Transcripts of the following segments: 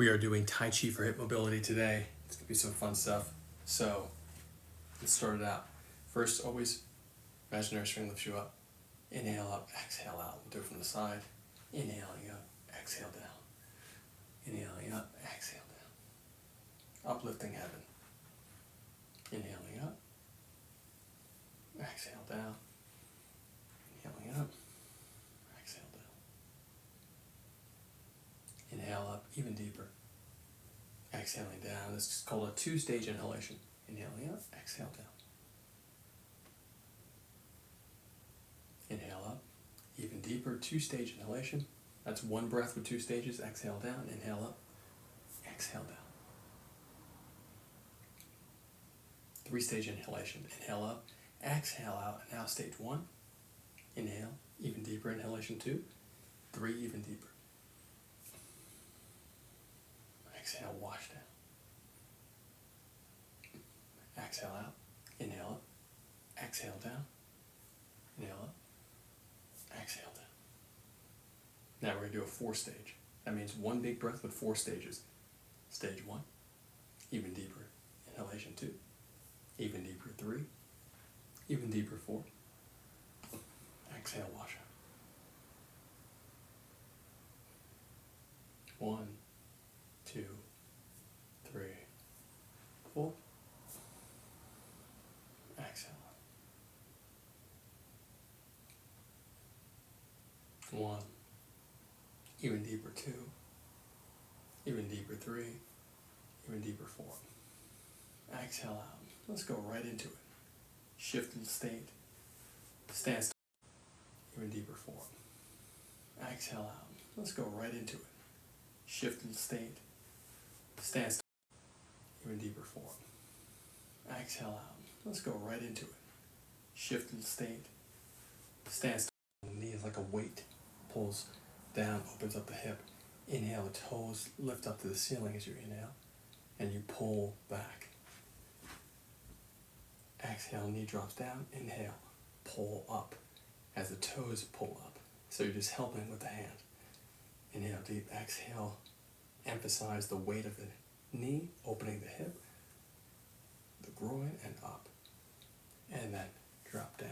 We are doing Tai Chi for hip mobility today. It's going to be some fun stuff. So, let's start it out. First, always, imaginary string lifts you up. Inhale up, exhale out. We'll do it from the side. Inhaling up, exhale down. Inhaling up, exhale down. Uplifting heaven. Inhaling up, exhale down. Inhaling up, exhale down. Inhale up even deeper. Exhaling down. This is called a two-stage inhalation. Inhaling up, exhale down. Inhale up, even deeper, two-stage inhalation. That's one breath with two stages. Exhale down, inhale up, exhale down. Three-stage inhalation. Inhale up, exhale out. Now stage one. Inhale, even deeper, inhalation two. Three, even deeper. Exhale, wash down. Exhale out, inhale up, exhale down, inhale up, exhale down. Now we're going to do a four-stage. That means one big breath with four stages. Stage one, even deeper, inhalation two, even deeper three, even deeper four. Exhale, wash out. One, two, three, four. Exhale. One, even deeper two, even deeper three, even deeper four. Exhale out. Let's go right into it. Shift in state. Stand still. Even deeper four. Exhale out. Let's go right into it. Shift in state. Stand still. Even deeper four. Exhale out. Let's go right into it. Shift in state. Stand still. The knee is like a weight. Pulls down, opens up the hip. Inhale, the toes lift up to the ceiling as you inhale. And you pull back. Exhale, knee drops down. Inhale, pull up as the toes pull up. So you're just helping with the hand. Inhale deep, exhale. Emphasize the weight of the knee, opening the hip, the groin, and up. And then drop down.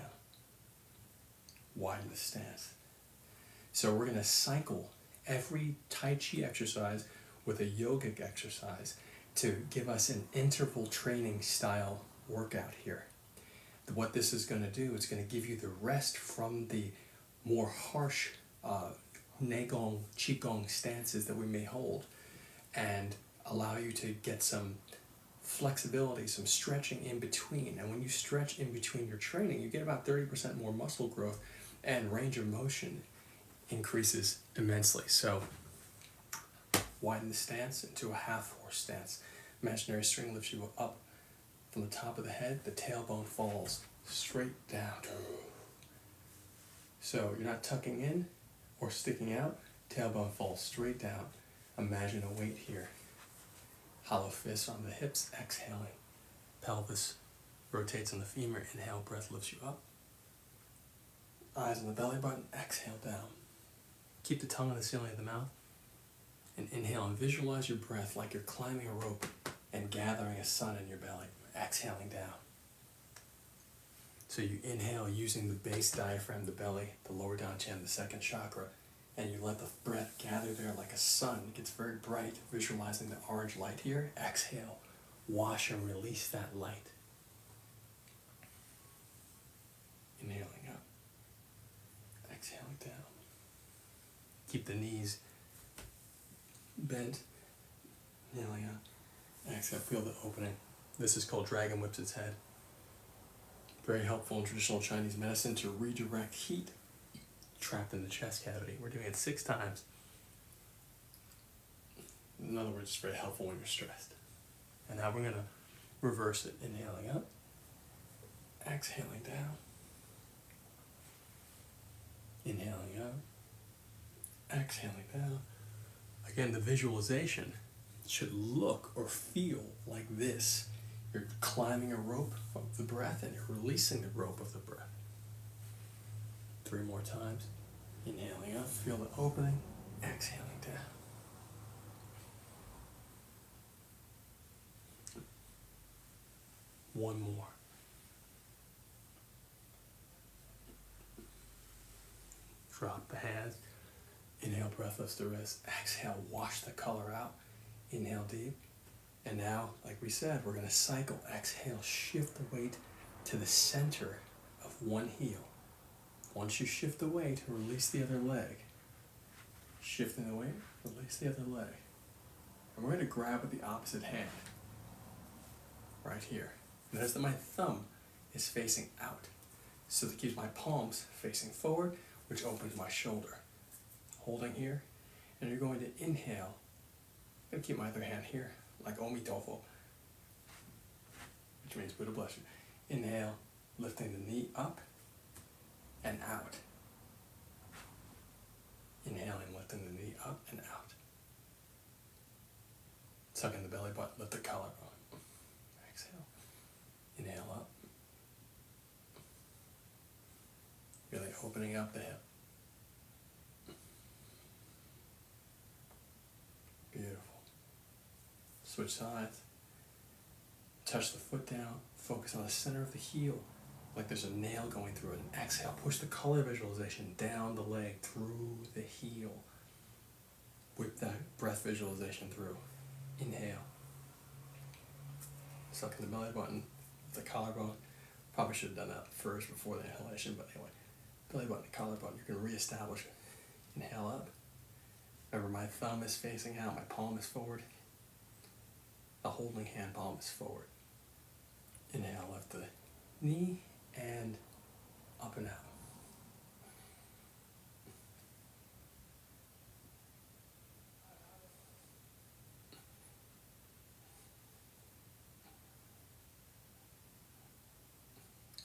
Widen the stance. So we're going to cycle every Tai Chi exercise with a yogic exercise to give us an interval training style workout here. What this is going to do, it's going to give you the rest from the more harsh Neigong, Qigong stances that we may hold and allow you to get some flexibility, some stretching in between. And when you stretch in between your training, you get about 30% more muscle growth and range of motion increases immensely. So widen the stance into a half horse stance. Imaginary string lifts you up from the top of the head. The tailbone falls straight down. So you're not tucking in or sticking out. Tailbone falls straight down. Imagine a weight here. Hollow fists on the hips, exhaling. Pelvis rotates on the femur. Inhale, breath lifts you up. Eyes on the belly button, exhale down. Keep the tongue on the ceiling of the mouth. And inhale and visualize your breath like you're climbing a rope and gathering a sun in your belly. Exhaling down. So you inhale using the base diaphragm, the belly, the lower dantian, the second chakra, and you let the breath gather there like a sun. It gets very bright, visualizing the orange light here. Exhale, wash and release that light. Inhaling up, exhaling down. Keep the knees bent, inhaling up, exhale, feel the opening. This is called dragon whips its head. Very helpful in traditional Chinese medicine to redirect heat trapped in the chest cavity. We're doing it 6 times. In other words, it's very helpful when you're stressed. And now we're going to reverse it. Inhaling up, exhaling down. Inhaling up, exhaling down. Again, the visualization should look or feel like this. You're climbing a rope of the breath and you're releasing the rope of the breath. 3 more times. Inhaling up, feel the opening, exhaling down. One more. Drop the hands. Inhale, breath lifts the wrist. Exhale, wash the color out. Inhale deep. And now, like we said, we're going to cycle. Exhale, shift the weight to the center of one heel. Once you shift the weight, release the other leg. Shifting the weight, release the other leg. And we're going to grab with the opposite hand. Right here. Notice that my thumb is facing out. So that keeps my palms facing forward, which opens my shoulder. Holding here. And you're going to inhale. I'm going to keep my other hand here, like Omi Tofu, which means Buddha bless you. Inhale, lifting the knee up and out. Inhaling, lifting the knee up and out. Tucking the belly button, lift the collarbone. Exhale. Inhale up. Really opening up the hip. Beautiful. Switch sides. Touch the foot down. Focus on the center of the heel, like there's a nail going through it. And exhale. Push the color visualization down the leg, through the heel. Whip that breath visualization through. Inhale. Sucking the belly button, the collarbone. Probably should have done that first before the inhalation, but anyway. Belly button, collarbone. You can reestablish it. Inhale up. Remember, my thumb is facing out, my palm is forward. The holding hand palm is forward. Inhale, lift the knee and up and out.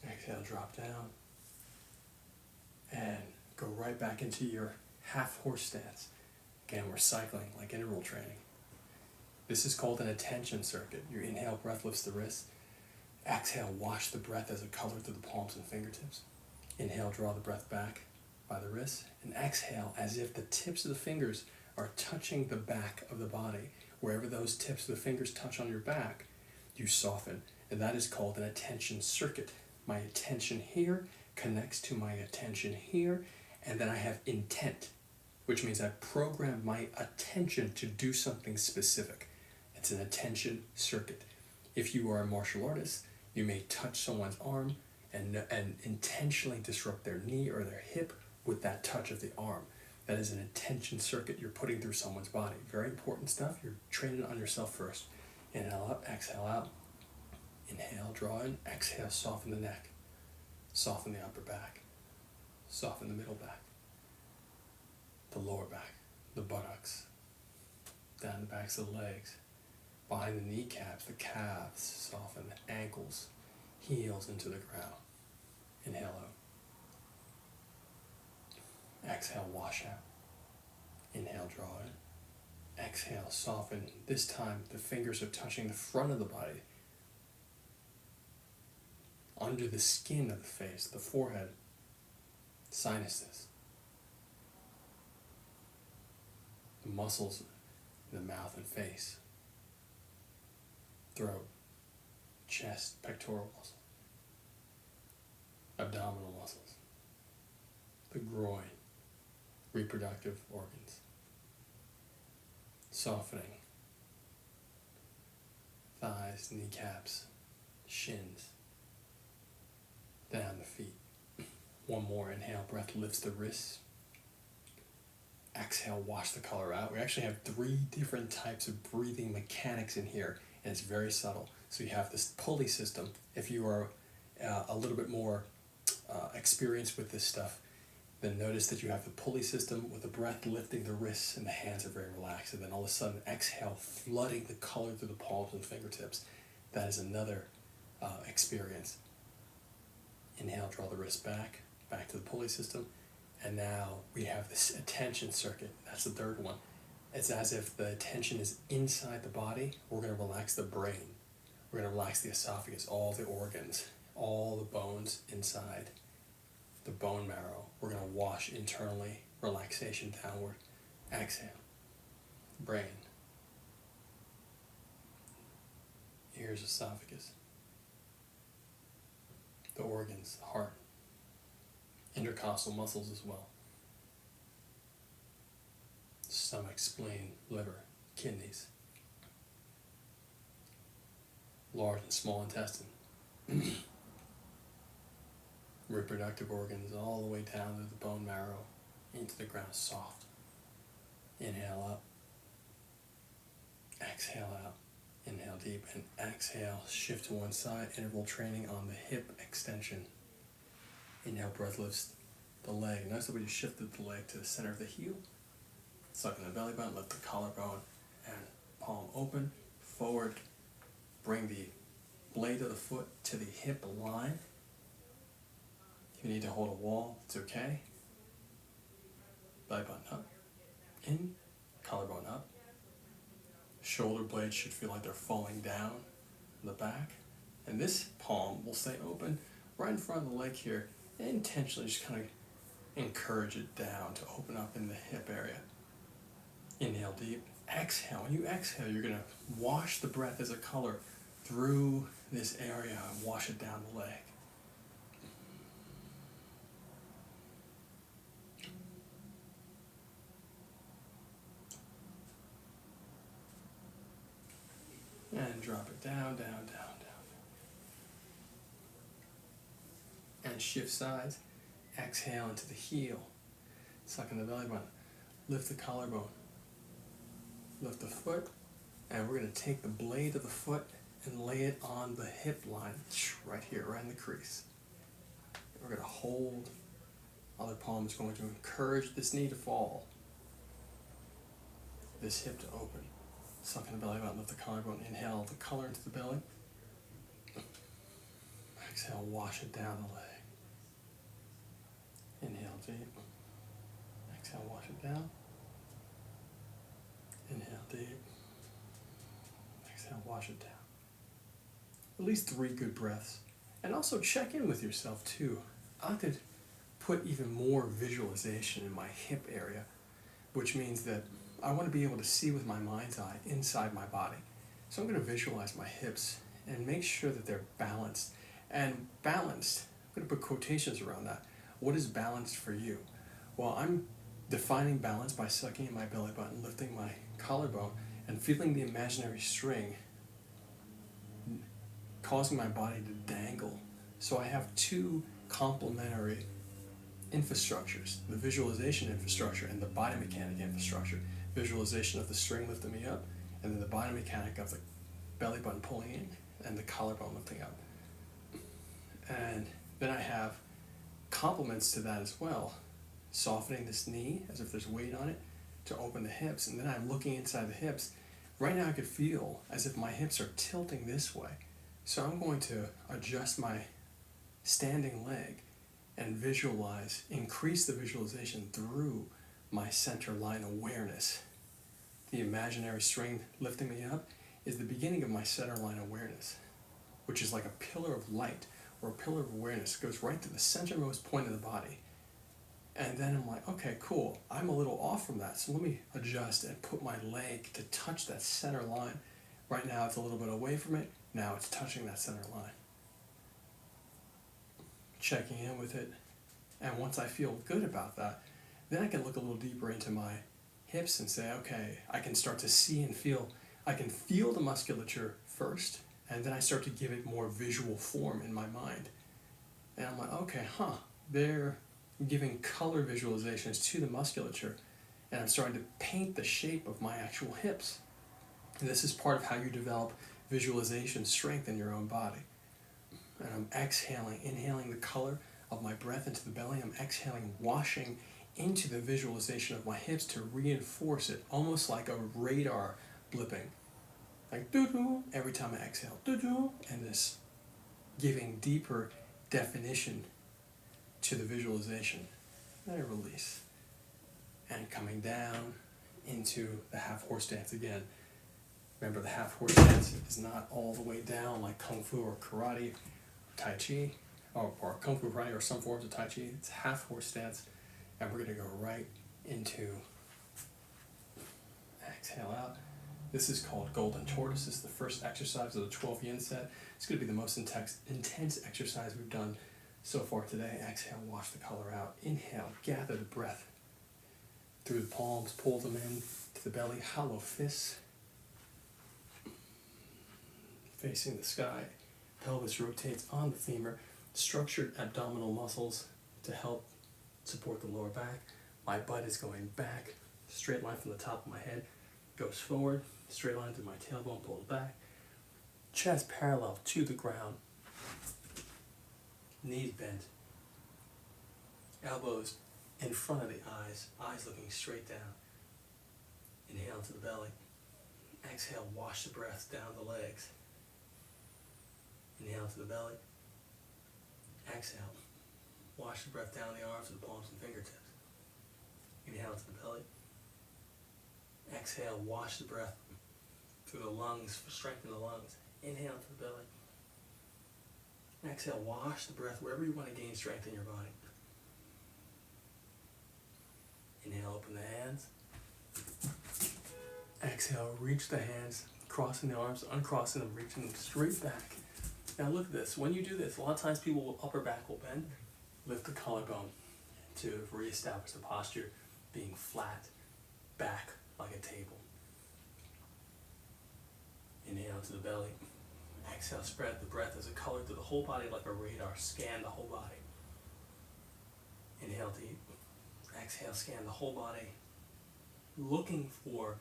Exhale, drop down. And go right back into your half horse stance. Again, we're cycling like interval training. This is called an attention circuit. Your inhale, breath lifts the wrist. Exhale, wash the breath as it colors through the palms and fingertips. Inhale, draw the breath back by the wrist. And exhale, as if the tips of the fingers are touching the back of the body. Wherever those tips of the fingers touch on your back, you soften. And that is called an attention circuit. My attention here connects to my attention here. And then I have intent, which means I program my attention to do something specific. It's an attention circuit. If you are a martial artist, you may touch someone's arm and intentionally disrupt their knee or their hip with that touch of the arm. That is an attention circuit you're putting through someone's body. Very important stuff. You're training it on yourself first. Inhale up, exhale out. Inhale, draw in. Exhale, soften the neck. Soften the upper back. Soften the middle back. The lower back. The buttocks. Down the backs of the legs. Behind the kneecaps, the calves. Soften the ankles. Heels into the ground. Inhale out. Exhale, wash out. Inhale, draw in. Exhale, soften. This time, the fingers are touching the front of the body. Under the skin of the face, the forehead, sinuses, the muscles in the mouth and face, throat, chest, pectoral muscle, abdominal muscles, the groin, reproductive organs, softening, thighs, kneecaps, shins, down the feet. One more inhale, breath lifts the wrists. Exhale, wash the color out. We actually have 3 different types of breathing mechanics in here, and it's very subtle. So you have this pulley system. If you are a little bit more experienced with this stuff, then notice that you have the pulley system with the breath lifting the wrists and the hands are very relaxed. And then all of a sudden, exhale, flooding the color through the palms and fingertips. That is another experience. Inhale, draw the wrist back to the pulley system. And now we have this attention circuit. That's the third one. It's as if the attention is inside the body. We're going to relax the brain. We're going to relax the esophagus, all the organs, all the bones inside, the bone marrow. We're going to wash internally, relaxation downward. Exhale. Brain. Ears, esophagus. the organs, the heart, intercostal muscles as well. Stomach, spleen, liver, kidneys, large and small intestine, reproductive organs all the way down to the bone marrow, into the ground, soft. Inhale up, exhale out, inhale deep, and exhale, shift to one side, interval training on the hip extension. Inhale, breath lifts the leg. Notice that we just shifted the leg to the center of the heel. Suck in the belly button, lift the collarbone, and palm open, forward. Bring the blade of the foot to the hip line. If you need to hold a wall, it's okay. Belly button up, in, collarbone up. Shoulder blades should feel like they're falling down the back. And this palm will stay open right in front of the leg here. And intentionally just kind of encourage it down to open up in the hip area. Inhale deep, exhale. When you exhale, you're going to wash the breath as a color through this area and wash it down the leg. And drop it down, down, down, down. And shift sides. Exhale into the heel. Suck in the belly button. Lift the collarbone. Lift the foot. And we're going to take the blade of the foot and lay it on the hip line. Right here, right in the crease. We're going to hold. Other palm is going to encourage this knee to fall. This hip to open. Suck in the belly button, lift the collarbone, inhale the color into the belly. Exhale, wash it down the leg. Inhale deep. Exhale, wash it down. Inhale deep. Exhale, wash it down. At least 3 good breaths. And also check in with yourself too. I could put even more visualization in my hip area, which means that I want to be able to see with my mind's eye inside my body. So I'm going to visualize my hips and make sure that they're balanced. And balanced, I'm going to put quotations around that. What is balanced for you? Well, I'm defining balance by sucking in my belly button, lifting my collarbone, and feeling the imaginary string causing my body to dangle. So I have 2 complementary infrastructures, the visualization infrastructure and the biomechanic infrastructure. Visualization of the string lifting me up, and then the biomechanic of the belly button pulling in and the collarbone lifting up. And then I have complements to that as well, softening this knee as if there's weight on it to open the hips, and then I'm looking inside the hips. Right now I could feel as if my hips are tilting this way. So I'm going to adjust my standing leg and visualize, increase the visualization through my center line awareness. The imaginary string lifting me up is the beginning of my center line awareness, which is like a pillar of light or a pillar of awareness. It goes right to the centermost point of the body. And then I'm like, okay, cool. I'm a little off from that. So let me adjust and put my leg to touch that center line. Right now it's a little bit away from it. Now it's touching that center line. Checking in with it. And once I feel good about that, then I can look a little deeper into my hips and say, okay, I can start to see and feel, I can feel the musculature first, and then I start to give it more visual form in my mind. And I'm like, okay, they're giving color visualizations to the musculature, and I'm starting to paint the shape of my actual hips. And this is part of how you develop visualization strength in your own body. And I'm exhaling, inhaling the color of my breath into the belly. I'm exhaling, washing into the visualization of my hips to reinforce it, almost like a radar blipping. Like doo-doo, every time I exhale, doo-doo, and this giving deeper definition to the visualization. Then I release. And coming down into the half horse stance again. Remember, the half horse stance is not all the way down like Kung Fu or Karate, or Tai Chi, or Kung Fu Karate or some forms of Tai Chi. It's half horse stance, and we're going to go right into exhale out. This is called Golden Tortoise. This is the first exercise of the 12 yin set. It's going to be the most intense exercise we've done so far today. Exhale, wash the color out. Inhale, gather the breath through the palms, pull them in to the belly, hollow fists, facing the sky. Pelvis rotates on the femur, structured abdominal muscles to help support the lower back. My butt is going back, straight line from the top of my head, goes forward, straight line through my tailbone, pulls back. Chest parallel to the ground, knees bent, elbows in front of the eyes, eyes looking straight down. Inhale to the belly. Exhale, wash the breath down the legs. Inhale to the belly. Exhale, wash the breath down the arms with the palms and fingertips. Inhale to the belly. Exhale, wash the breath through the lungs, strengthen the lungs. Inhale to the belly. Exhale, wash the breath wherever you want to gain strength in your body. Inhale, open the hands. Exhale, reach the hands, crossing the arms, uncrossing them, reaching them straight back. Now look at this. When you do this, a lot of times upper back will bend. Lift the collarbone to reestablish the posture, being flat, back like a table. Inhale to the belly. Exhale, spread the breath as a color through the whole body like a radar. Scan the whole body. Inhale deep. Exhale, scan the whole body. Looking for,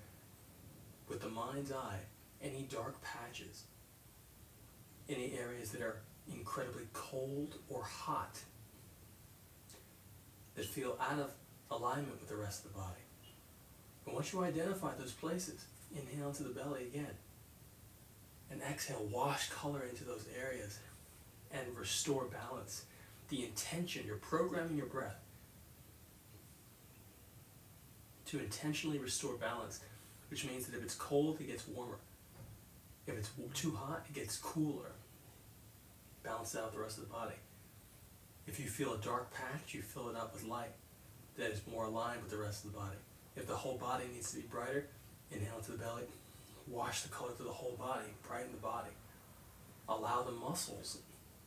with the mind's eye, any dark patches, any areas that are incredibly cold or hot, that feel out of alignment with the rest of the body. And once you identify those places, inhale into the belly again. And exhale, wash color into those areas and restore balance. The intention, you're programming your breath to intentionally restore balance, which means that if it's cold, it gets warmer. If it's too hot, it gets cooler. Balance out the rest of the body. If you feel a dark patch, you fill it up with light that is more aligned with the rest of the body. If the whole body needs to be brighter, inhale to the belly, wash the color through the whole body, brighten the body. Allow the muscles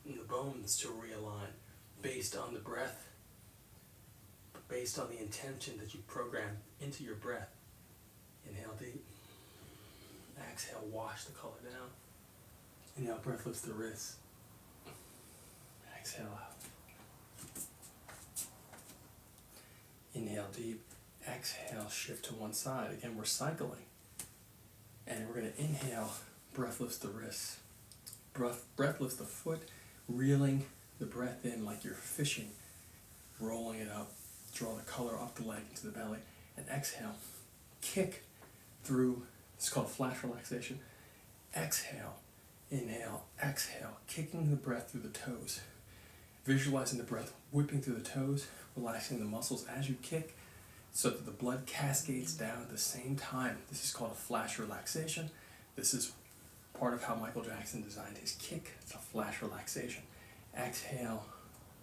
and the bones to realign based on the breath, based on the intention that you program into your breath. Inhale deep. Exhale, wash the color down. Inhale, breath lifts the wrists. Exhale out. Inhale deep. Exhale, shift to one side. Again, we're cycling. And we're going to inhale, breath lifts the wrists. Breath lifts the foot, reeling the breath in like you're fishing, rolling it up. Draw the color off the leg into the belly. And exhale, kick through, it's called flash relaxation. Exhale, inhale, exhale, kicking the breath through the toes. Visualizing the breath whipping through the toes, relaxing the muscles as you kick so that the blood cascades down at the same time. This is called a flash relaxation. This is part of how Michael Jackson designed his kick. It's a flash relaxation. Exhale,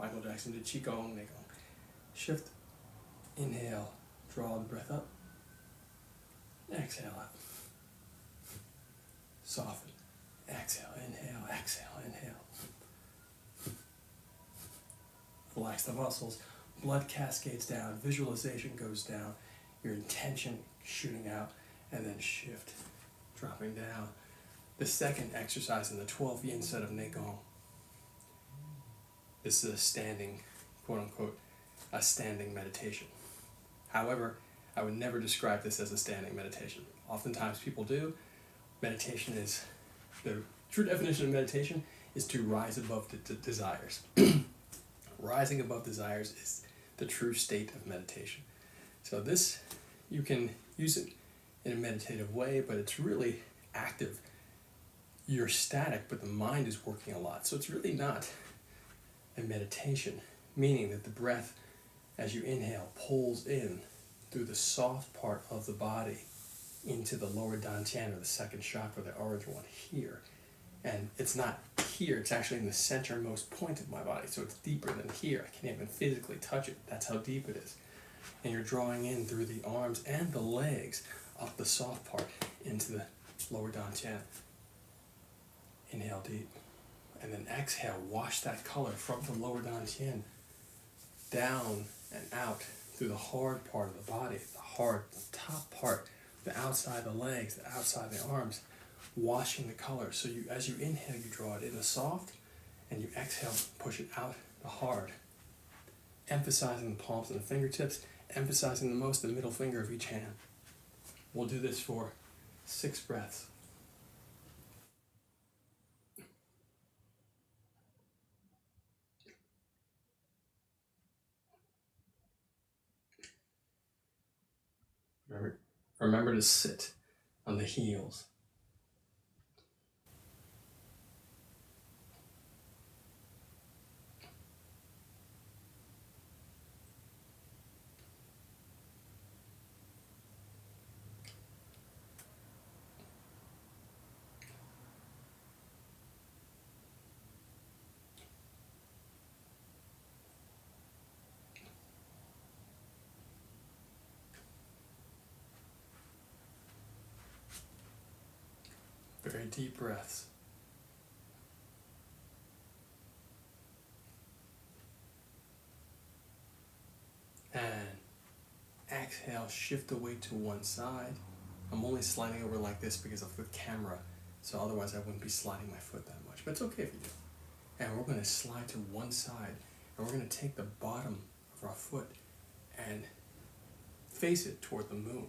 Michael Jackson did Qigong, shift, inhale, draw the breath up, exhale out. Soften, exhale, inhale, inhale. Relax the muscles, blood cascades down, visualization goes down, your intention shooting out, and then shift, dropping down. The second exercise in the 12 yin set of Qigong. This is a standing, quote unquote, a standing meditation. However, I would never describe this as a standing meditation. Oftentimes people do. Meditation is, the true definition of meditation is to rise above the desires. Rising above desires is the true state of meditation. So this, you can use it in a meditative way, but it's really active. You're static, but the mind is working a lot. So it's really not a meditation, meaning that the breath, as you inhale, pulls in through the soft part of the body into the lower dantian, or the second chakra, the orange one here. And it's not here, it's actually in the centermost point of my body, so it's deeper than here. I can't even physically touch it. That's how deep it is. And you're drawing in through the arms and the legs up the soft part into the lower dantian. Inhale deep. And then exhale, wash that color from the lower dantian down and out through the hard part of the body, the hard top part, the outside of the legs, the outside of the arms, washing the color. So you, as you inhale, you draw it in the soft, and you exhale, push it out the hard. Emphasizing the palms and the fingertips, emphasizing the most the middle finger of each hand. We'll do this for 6 breaths. Remember to sit on the heels. Very deep breaths. And exhale, shift the weight to one side. I'm only sliding over like this because of the camera, so otherwise I wouldn't be sliding my foot that much, but it's okay if you do. And we're going to slide to one side, and we're going to take the bottom of our foot and face it toward the moon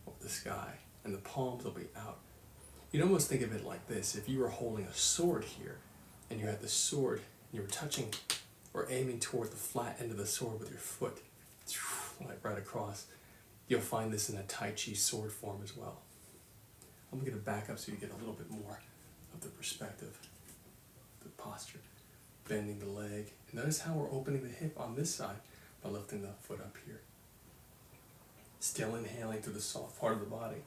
or the sky, and the palms will be out. You'd almost think of it like this: if you were holding a sword here, and you had the sword, and you were touching or aiming toward the flat end of the sword with your foot, like right across, you'll find this in a Tai Chi sword form as well. I'm going to back up so you get a little bit more of the perspective, the posture, bending the leg. And notice how we're opening the hip on this side by lifting the foot up here. Still inhaling through the soft part of the body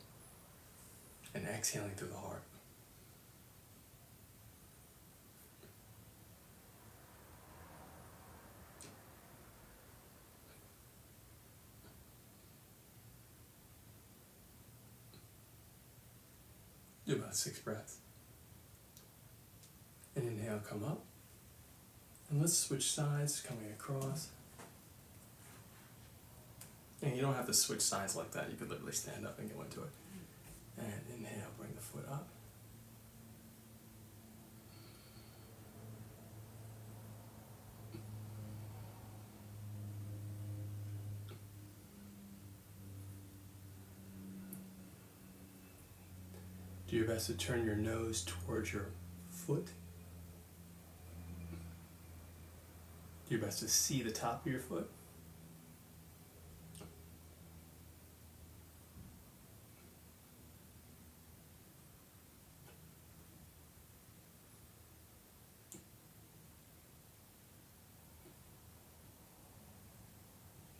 and exhaling through the heart. Do about 6 breaths. And inhale, come up. And let's switch sides, coming across. And you don't have to switch sides like that. You could literally stand up and go into it. And inhale, bring the foot up. Do your best to turn your nose towards your foot. Do your best to see the top of your foot.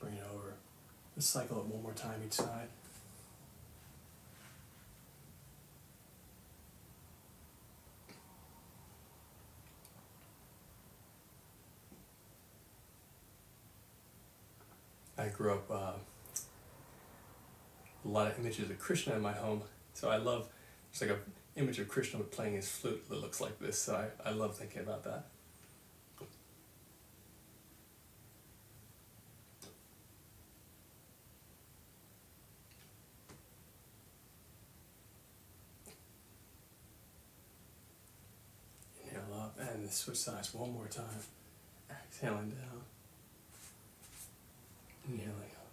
Bring it over. Let's cycle it one more time each side. I grew up a lot of images of Krishna in my home, so I love, there's like an image of Krishna playing his flute that looks like this, so I love thinking about that. Inhale up, and then switch sides one more time. Exhaling down. Inhaling up.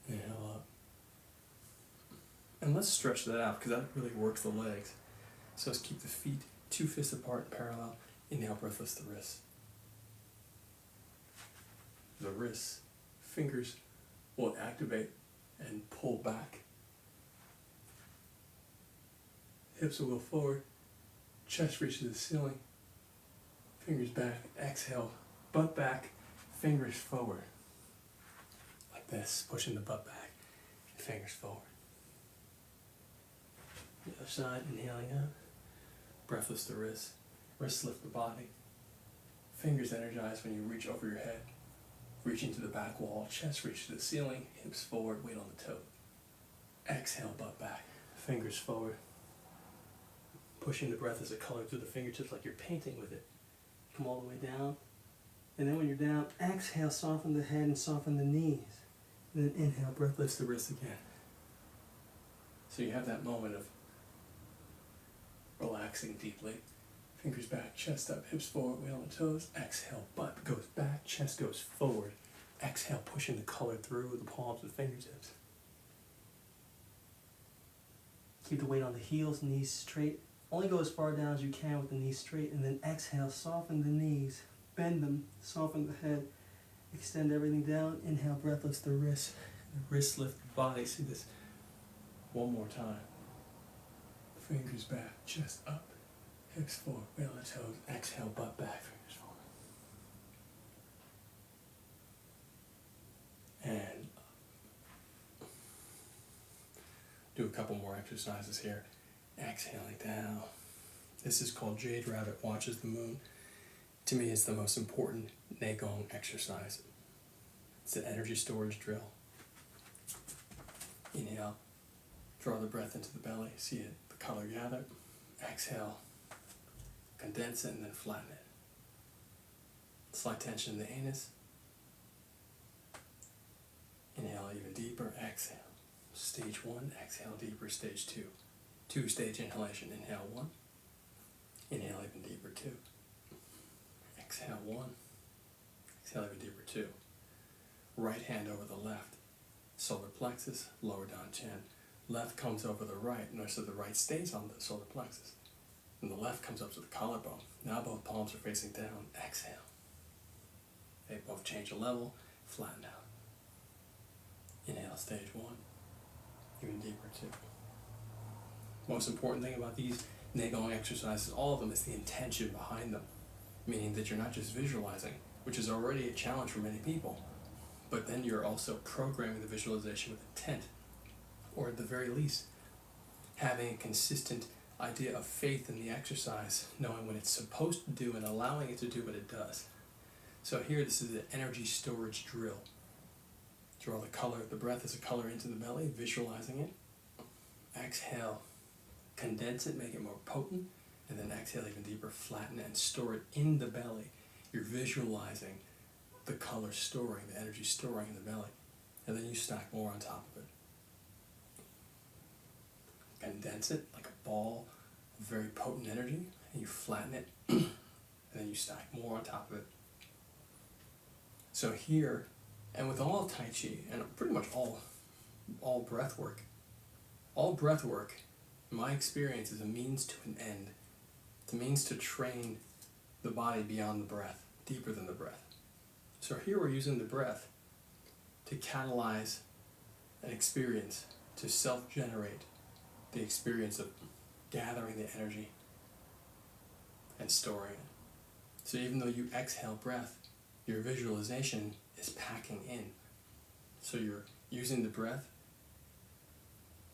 Inhale up. And let's stretch that out because that really works the legs. So let's keep the feet 2 fists apart, parallel. Inhale, breath lifts the wrists. The wrists, fingers will activate and pull back. Hips will go forward, chest reaches the ceiling, Fingers back, exhale, butt back, fingers forward. Like this, pushing the butt back, fingers forward. The other side, inhaling out. Breath lifts the wrists. Wrists lift the body. Fingers energize when you reach over your head. Reaching to the back wall, chest reach to the ceiling, hips forward, weight on the toe. Exhale, butt back, fingers forward. Pushing the breath as a color through the fingertips like you're painting with it. Come all the way down. And then when you're down, exhale, soften the head and soften the knees. And then inhale, breath lifts the wrists again. So you have that moment of relaxing deeply. Fingers back, chest up, hips forward, weight on the toes. Exhale, butt goes back, chest goes forward. Exhale, pushing the color through the palms of the fingertips. Keep the weight on the heels, knees straight. Only go as far down as you can with the knees straight, and then exhale, soften the knees, bend them, soften the head, extend everything down. Inhale, breath lifts the wrists. The wrists lift the body. See this one more time. Fingers back, chest up, hips forward, weight on the toes. Exhale, butt back, fingers forward. And do a couple more exercises here. Exhaling down. This is called Jade Rabbit Watches the Moon. To me, it's the most important Qigong exercise. It's an energy storage drill. Inhale, draw the breath into the belly, see it, the color gather. Exhale, condense it and then flatten it. Slight tension in the anus. Inhale even deeper, exhale. Stage 1, exhale deeper, stage 2. 2-stage inhalation, inhale 1. Inhale even deeper, 2. Exhale 1. Exhale even deeper, 2. Right hand over the left. Solar plexus, lower down chin. Left comes over the right, notice that the right stays on the solar plexus. And the left comes up to the collarbone. Now both palms are facing down, exhale. They both change the level, flatten out. Inhale, stage 1. Even deeper, 2. Most important thing about these Qigong exercises, all of them, is the intention behind them. Meaning that you're not just visualizing, which is already a challenge for many people, but then you're also programming the visualization with intent, or at the very least, having a consistent idea of faith in the exercise, knowing what it's supposed to do and allowing it to do what it does. So here, this is an energy storage drill. Draw the color, the breath as a color into the belly, visualizing it. Exhale, condense it, make it more potent, and then exhale even deeper, flatten it, and store it in the belly. You're visualizing the color storing, the energy storing in the belly, and then you stack more on top of it. Condense it like a ball of very potent energy, and you flatten it, and then you stack more on top of it. So here, and with all Tai Chi, and pretty much all breath work, in my experience, is a means to an end. It's a means to train the body beyond the breath, deeper than the breath. So here we're using the breath to catalyze an experience, to self-generate the experience of gathering the energy and storing it. So even though you exhale breath, your visualization is packing in. So you're using the breath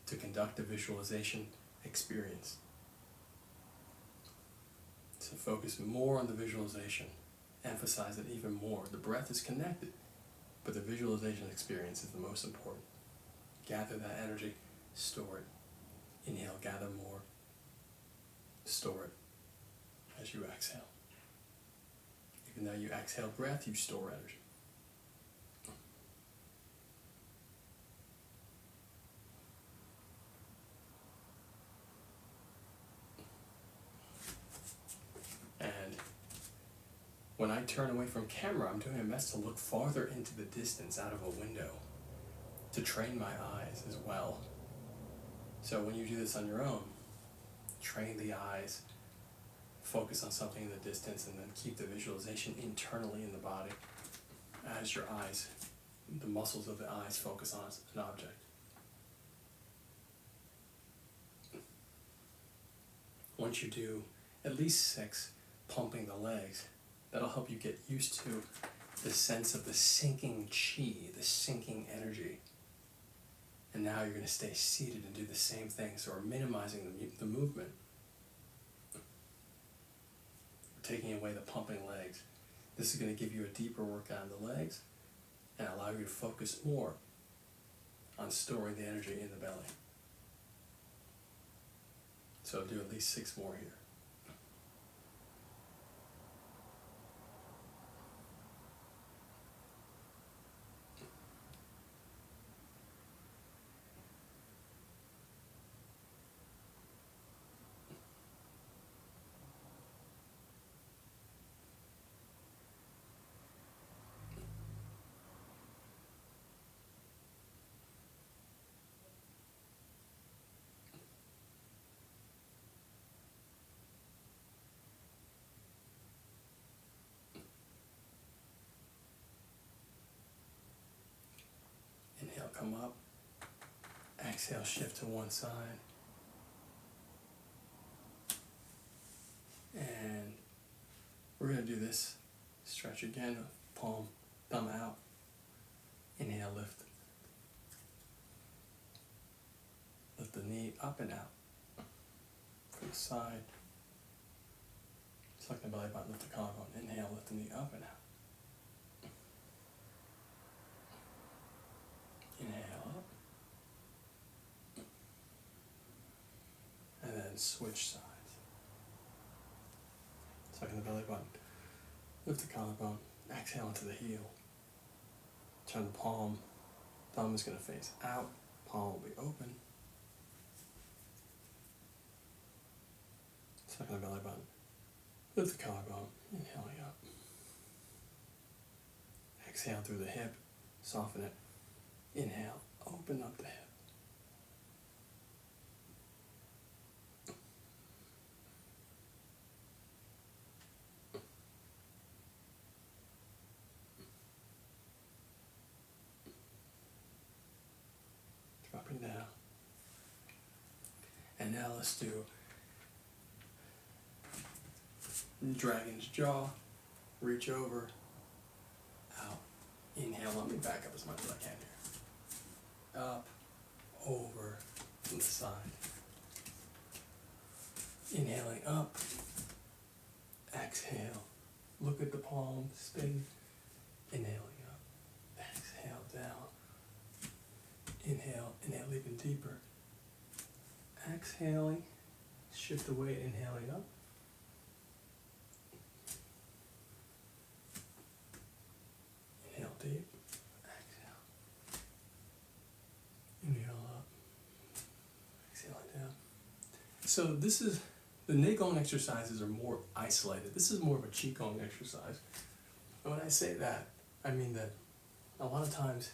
to conduct a visualization experience. So focus more on the visualization. Emphasize it even more. The breath is connected, but the visualization experience is the most important. Gather that energy, store it. Inhale, gather more. Store it as you exhale. Even though you exhale breath, you store energy. And when I turn away from camera, I'm doing my best to look farther into the distance out of a window, to train my eyes as well. So when you do this on your own, train the eyes, focus on something in the distance, and then keep the visualization internally in the body as your eyes, the muscles of the eyes focus on an object. Once you do at least 6, pumping the legs, That'll help you get used to the sense of the sinking chi, the sinking energy. And now you're going to stay seated and do the same thing. So we're minimizing the movement. We're taking away the pumping legs. This is going to give you a deeper workout on the legs and allow you to focus more on storing the energy in the belly. So do at least 6 more here. Inhale, come up. Exhale, shift to one side. And we're going to do this stretch again, palm, thumb out. Inhale, lift. Lift the knee up and out. From the side. Select the belly button, lift the collarbone. Inhale, lift the knee up and out. Inhale up. And then switch sides. Second the belly button. Lift the collarbone. Exhale into the heel. Turn the palm. Thumb is going to face out. Palm will be open. Second the belly button. Lift the collarbone. Inhaling up. Exhale through the hip. Soften it. Inhale. Open up the hip. Dropping down. And now let's do dragon's jaw. Reach over. Out. Inhale. Let me back up as much as I can here. Up. Over. To the side. Inhaling up. Exhale. Look at the palm. Spin. Inhaling up. Exhale down. Inhale. Inhale even deeper. Exhaling. Shift the weight. Inhaling up. Inhale deep. Exhale. Inhale up. Exhaling down. So this is, the Qigong exercises are more isolated. This is more of a Qigong exercise. And when I say that, I mean that a lot of times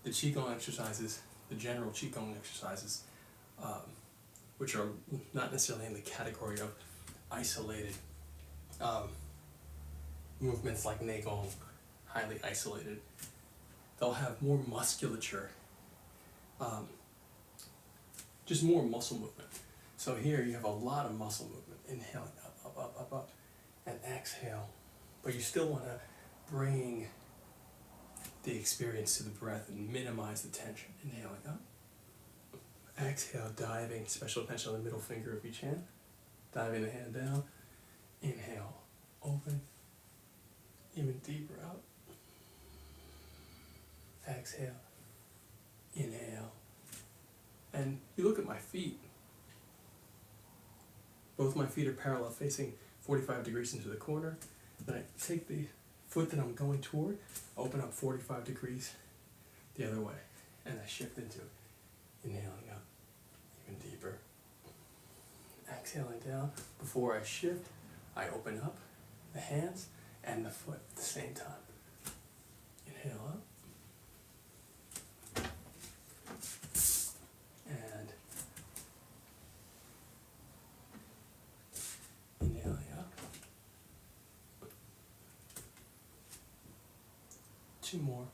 the Qigong exercises, the general Qigong exercises, which are not necessarily in the category of isolated movements like Qigong, highly isolated, they'll have more musculature, just more muscle movement. So here you have a lot of muscle movement, inhaling up, up, up, up, up, and exhale. But you still want to bring the experience to the breath and minimize the tension. Inhaling up. Exhale, diving, special attention on the middle finger of each hand. Diving the hand down. Inhale, open. Even deeper out. Exhale. Inhale. And you look at my feet. Both my feet are parallel, facing 45 degrees into the corner. Then I take the foot that I'm going toward, open up 45 degrees the other way, and I shift into it. Inhaling up, even deeper. Exhaling down. Before I shift, I open up the hands and the foot at the same time. Inhale up. And inhaling up. 2 more.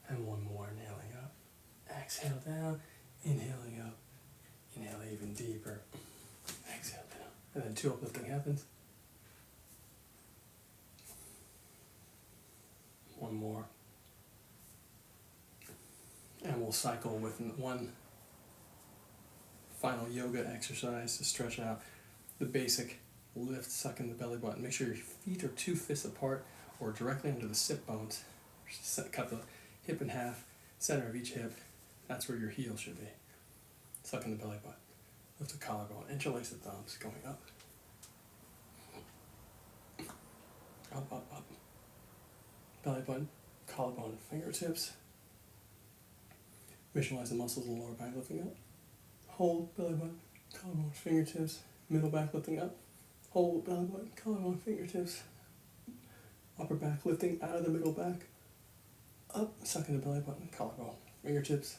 And 1 more, inhaling up. Exhale down, inhaling up. Inhale even deeper. And then 2 uplifting happens. 1 more. And we'll cycle with 1 final yoga exercise to stretch out the basic lift, sucking the belly button. Make sure your feet are 2 fists apart or directly under the sit bones. Cut the hip in half, center of each hip. That's where your heel should be. Sucking the belly button. Lift the collarbone, interlace the thumbs, going up. Up, up, up. Belly button, collarbone, fingertips. Visualize the muscles in the lower back lifting up. Hold, belly button, collarbone, fingertips. Middle back lifting up. Hold, belly button, collarbone, fingertips. Upper back lifting out of the middle back. Up, sucking the belly button, collarbone, fingertips.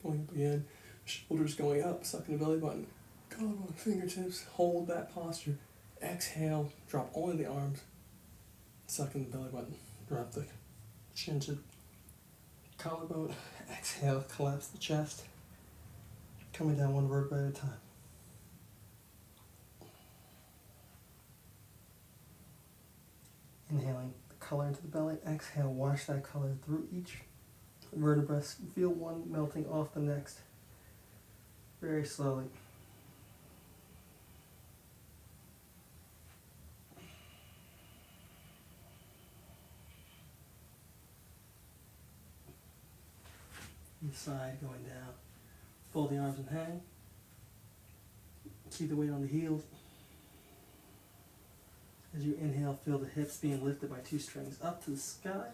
Going up again. Shoulders going up, sucking the belly button, collarbone, fingertips. Hold that posture. Exhale, drop only the arms. Sucking the belly button. Drop the chin to collarbone. Exhale, collapse the chest. Coming down 1 vertebra at a time. Inhaling the color into the belly. Exhale, wash that color through each vertebra. Feel one melting off the next. Very slowly. Side going down. Fold the arms and hang. Keep the weight on the heels. As you inhale, feel the hips being lifted by 2 strings up to the sky.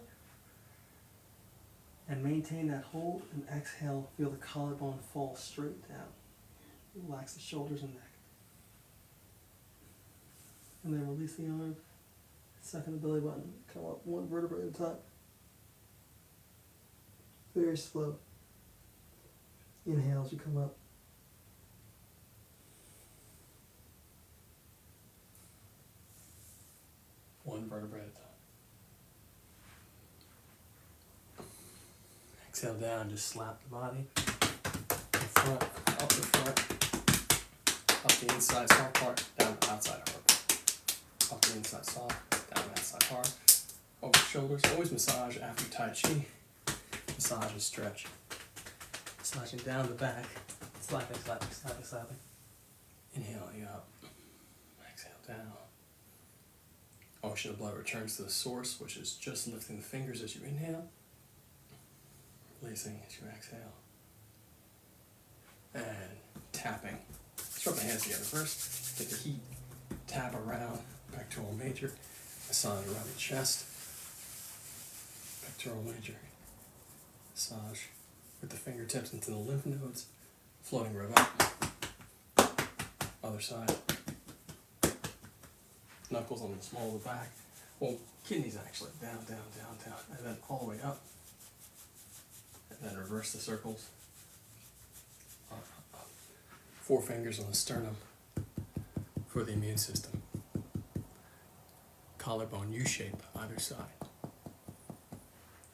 And maintain that hold, and exhale, feel the collarbone fall straight down. Relax the shoulders and neck. And then release the arm. Sucking the belly button. Come up 1 vertebra at a time. Very slow. Inhale as you come up. One vertebra at a time. Exhale down, just slap the body. In front, up the front, up the inside soft part, down the outside hard. Up the inside soft, down the outside hard. Over shoulders, always massage after Tai Chi. Massage and stretch. Massaging down the back, slapping, slapping, slapping, slapping. Inhaling up, exhale down. Ocean of blood returns to the source, which is just lifting the fingers as you inhale, releasing as you exhale, and tapping. Let's rub the hands together first. Get the heat, tap around, pectoral major, massage around the chest, pectoral major, massage with the fingertips into the lymph nodes, floating rib up, other side, knuckles on the small of the back, well, kidneys actually, down, down, down, down, and then all the way up, and then reverse the circles, up, up, up. 4 fingers on the sternum for the immune system, collarbone U-shape either side.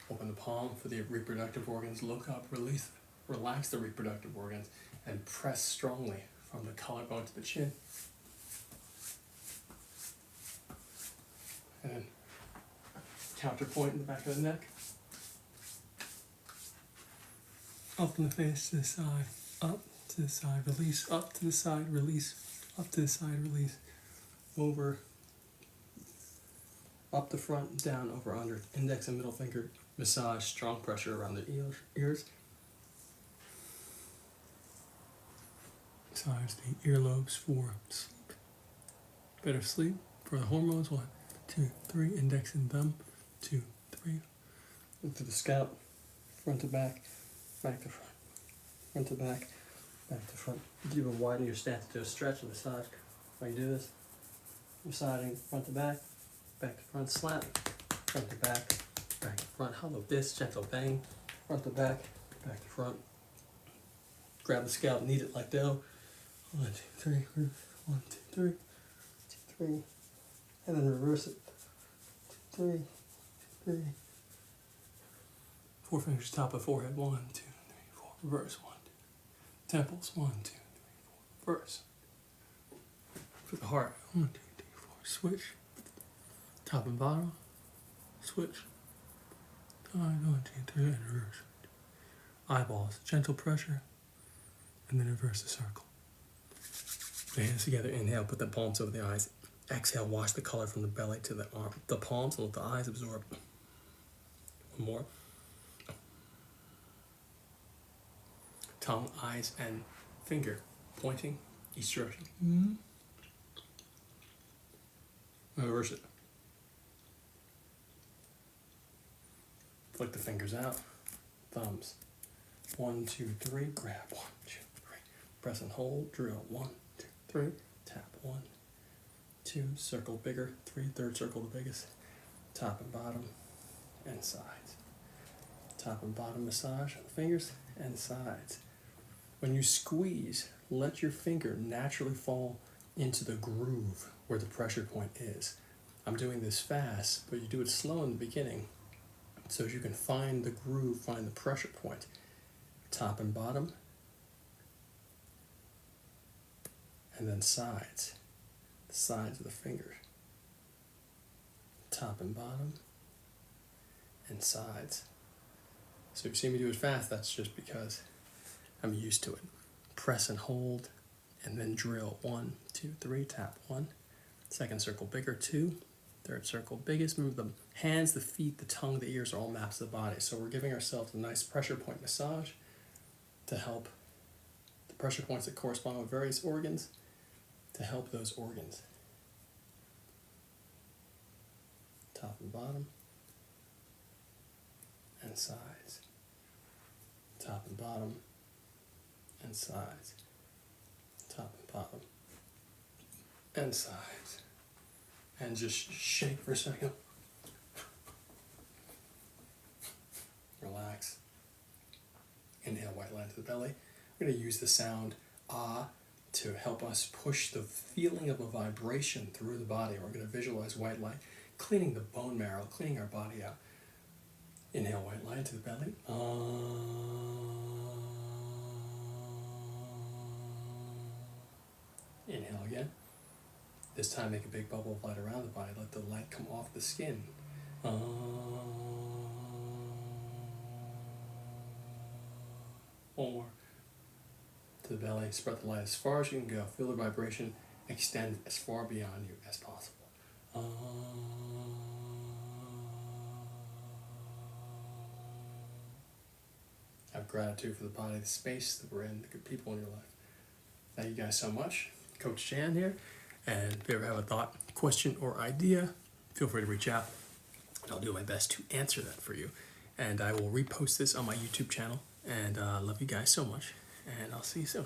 Open the palm for the reproductive organs, look up, release, relax the reproductive organs, and press strongly from the collarbone to the chin. And counterpoint in the back of the neck. Up from the face to the side, up to the side, release, up to the side, release, up to the side, release, over, up the front, down, over, under, index and middle finger. Massage, strong pressure around the ears. Massage the earlobes for sleep. Better sleep for the hormones. 1, 2, 3. Index and thumb. 2, 3. Into the scalp. Front to back. Back to front. Front to back. Back to front. You can widen your stance to a stretch and massage. While you do this, massaging front to back. Back to front. Slap. Front to back. Back to front, hollow disc, gentle bang, front to back to front. Grab the scalp, knead it like dough. 1, 2, 3, 1, 2, 3, 2, 3, and then reverse it. 2, 3, 3. 4 fingers top of forehead. 1, 2, 3, 4. Reverse. 1, 2. Temples. 1, 2, 3, 4. Reverse. For the heart. 1, 2, 3, 4. Switch. Top and bottom. Switch. 1, 2, 3, and reverse. Eyeballs. Gentle pressure. And then reverse the circle. The hands together. Inhale. Put the palms over the eyes. Exhale. Wash the color from the belly to the arm. The palms, and let the eyes absorb. One more. Tongue, eyes, and finger pointing each direction. Reverse it. Flick the fingers out. Thumbs. 1, 2, 3. Grab. 1, 2, 3. Press and hold. Drill. 1, 2, 3. Tap. 1, 2. Circle bigger. 3. Third circle the biggest. Top and bottom and sides. Top and bottom massage on the fingers and sides. When you squeeze, let your finger naturally fall into the groove where the pressure point is. I'm doing this fast, but you do it slow in the beginning so you can find the groove, find the pressure point. Top and bottom, and then sides. The sides of the fingers. Top and bottom, and sides. So if you see me do it fast, that's just because I'm used to it. Press and hold, and then drill. 1, 2, 3, tap 1. Second circle bigger, 2. Third circle biggest. Move the hands, the feet, the tongue, the ears are all maps of the body. So we're giving ourselves a nice pressure point massage to help the pressure points that correspond with various organs, to help those organs. Top and bottom, and sides. Top and bottom, and sides. Top and bottom, and sides. And just shake for a second. Relax. Inhale, white line to the belly. We're going to use the sound ah to help us push the feeling of a vibration through the body. We're going to visualize white light cleaning the bone marrow, cleaning our body out. Inhale, white line to the belly. Inhale again. This time make a big bubble of light around the body. Let the light come off the skin. One more. To the belly. Spread the light as far as you can go. Feel the vibration extend as far beyond you as possible. Have gratitude for the body, the space that we're in, the good people in your life. Thank you guys so much. Coach Jan here. And if you ever have a thought, question, or idea, feel free to reach out. And I'll do my best to answer that for you. And I will repost this on my YouTube channel. And love you guys so much. And I'll see you soon.